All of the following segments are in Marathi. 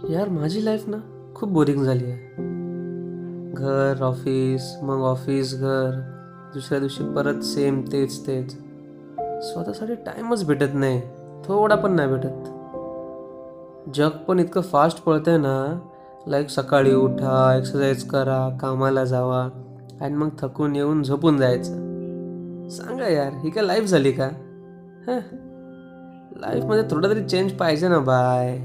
यार माझी लाईफ ना खूप बोरिंग झाली आहे. घर ऑफिस मग ऑफिस घर, दुसऱ्या दिवशी परत सेम तेच तेच. स्वतःसाठी टाईमच भेटत नाही, थोडा पण नाही भेटत. जग पण इतकं फास्ट पळतंय ना. लाईक सकाळी उठा, एक्सरसाइज करा, कामाला जावा आणि मग थकून येऊन झोपून जायचं. सांगा यार, ही काय लाईफ झाली का? हां, लाईफमध्ये थोडा तरी चेंज पाहिजे ना बाय.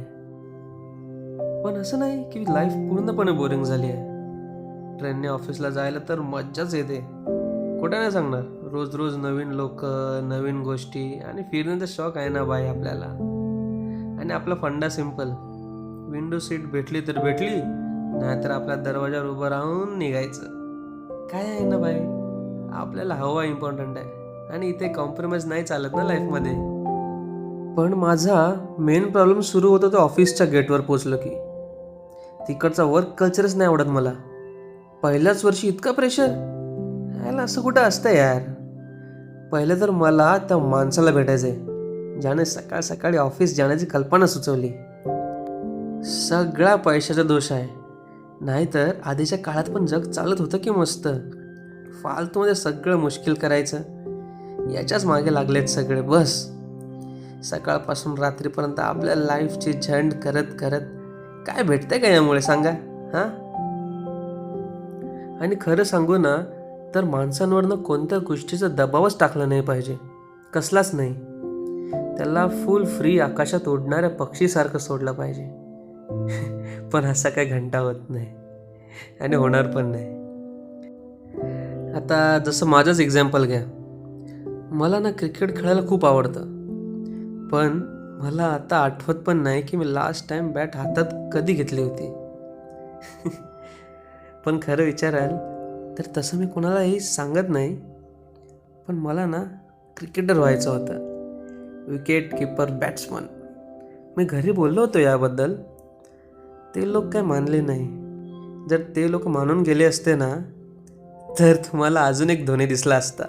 पण असं नाही की लाईफ पूर्णपणे बोरिंग झाली आहे. ट्रेनने ऑफिसला जायला तर मज्जाच येते. कुठे नाही सांगणार, रोज रोज नवीन लोक, नवीन गोष्टी आणि फिरण्याचा शौक आहे ना बाई आपल्याला. आणि आपला फंडा सिम्पल, विंडो सीट भेटली तर भेटली, नाहीतर आपल्या दरवाजावर उभं राहून निघायचं. काय आहे ना बाई, आपल्याला हवा इम्पॉर्टंट आहे आणि इथे कॉम्प्रोमाइज नाही चालत ना लाईफमध्ये. पण माझा मेन प्रॉब्लेम सुरू होतो तो ऑफिसच्या गेटवर पोचलो की. तिकडचा वर्क कल्चरच नाही आवडत मला. पहिल्याच वर्षी इतका प्रेशर, यायला असं कुठं असतं यार. पहिलं तर मला त्या माणसाला भेटायचंय ज्याने सकाळ सकाळी ऑफिस जाण्याची कल्पना सुचवली. सगळा पैशाचा दोष आहे. नाहीतर आधीच्या काळात पण जग चालत होतं की मस्त. फालतूमध्ये सगळं मुश्किल करायचं, याच्याच मागे लागलेत सगळे बस. सकाळपासून रात्रीपर्यंत आपल्या लाईफची झंड करत करत काय भेटतंय का यामुळे सांगा? हां, आणि खरं सांगू ना, तर माणसांवरनं कोणत्या गोष्टीचा दबावच टाकला नाही पाहिजे, कसलाच नाही. त्याला फुल फ्री आकाशात उडणाऱ्या पक्षीसारखं सोडलं पाहिजे. पण असा काही घंटा होत नाही आणि होणार पण नाही. आता जसं माझंच एक्झाम्पल घ्या. मला ना क्रिकेट खेळायला खूप आवडतं, पण मला आता आठवत पण नाही की मी लास्ट टाइम बॅट हातात कधी घेतली होती. पण खरं विचाराल तर तसं मी कोणालाही सांगत नाही, पण मला ना क्रिकेटर व्हायचं होतं. Wicket keeper, batsman. मी घरी बोललो होतो याबद्दल, ते लोक काय मानले नाही. जर ते लोक मानून गेले असते ना, तर तुम्हाला अजून एक धोनी दिसला असता.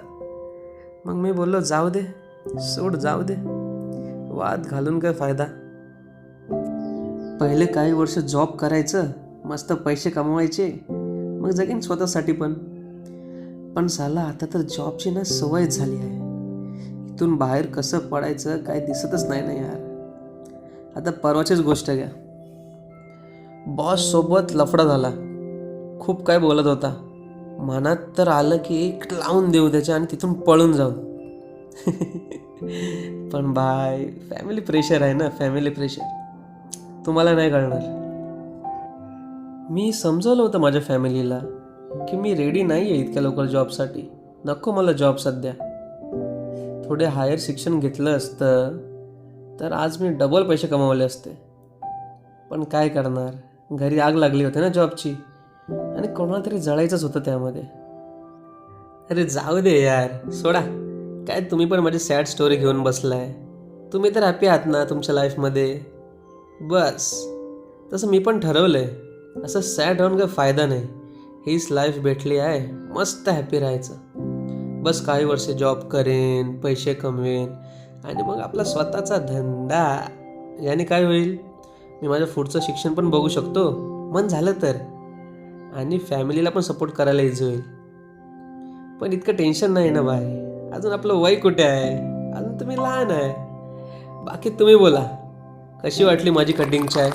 मग मी बोललो जाऊ दे, सोड जाऊ दे, वाद घालून काय फायदा. पहिले काही वर्ष जॉब करायचं, मस्त पैसे कमवायचे, मग जगीन स्वतःसाठी पण. पण साला आता तर जॉबची ना सवयच झाली आहे. इथून बाहेर कसं पडायचं काय दिसतच नाही ना यार. आता परवाचीच गोष्ट घ्या. बॉस सोबत लफडा झाला. खूप काय बोलत होता. मनात तर आलं की एक लावून देऊ त्याच्या आणि तिथून पळून जाऊ. पण बाय, फॅमिली प्रेशर आहे ना, फॅमिली प्रेशर. तुम्हाला नाही कळणार. मी समजवलं होतं माझ्या फॅमिलीला की मी रेडी नाही आहे इतक्या लवकर जॉबसाठी. नको मला जॉब सध्या. थोडे हायर शिक्षण घेतलं असतं तर आज मी डबल पैसे कमावले असते. पण काय करणार, घरी आग लागली होती ना जॉबची आणि कोणाला तरी जळायचंच होतं त्यामध्ये. अरे जाऊ दे यार, सोडा. काय तुम्ही पण माझी सॅड स्टोरी घेऊन बसलाय. तुम्ही तर हॅपी आहात ना तुमच्या लाईफमध्ये, बस. तसं मी पण ठरवलंय, असं सॅड राहून काही फायदा नाही. हीच लाईफ भेटली आहे, मस्त हॅपी राहायचं. बस काही वर्ष जॉब करेन, पैसे कमवेन आणि मग आपला स्वतःचा धंदा. याने काय होईल, मी माझं पुढचं शिक्षण पण बघू शकतो मन झालं तर, आणि फॅमिलीला पण सपोर्ट करायला इझी होईल. पण इतकं टेन्शन नाही ना बाय. अजून आपलं वय कुठे आहे, अजून तुम्ही लहान आहे. बाकी तुम्ही बोला, कशी वाटली माझी कटिंग चाय?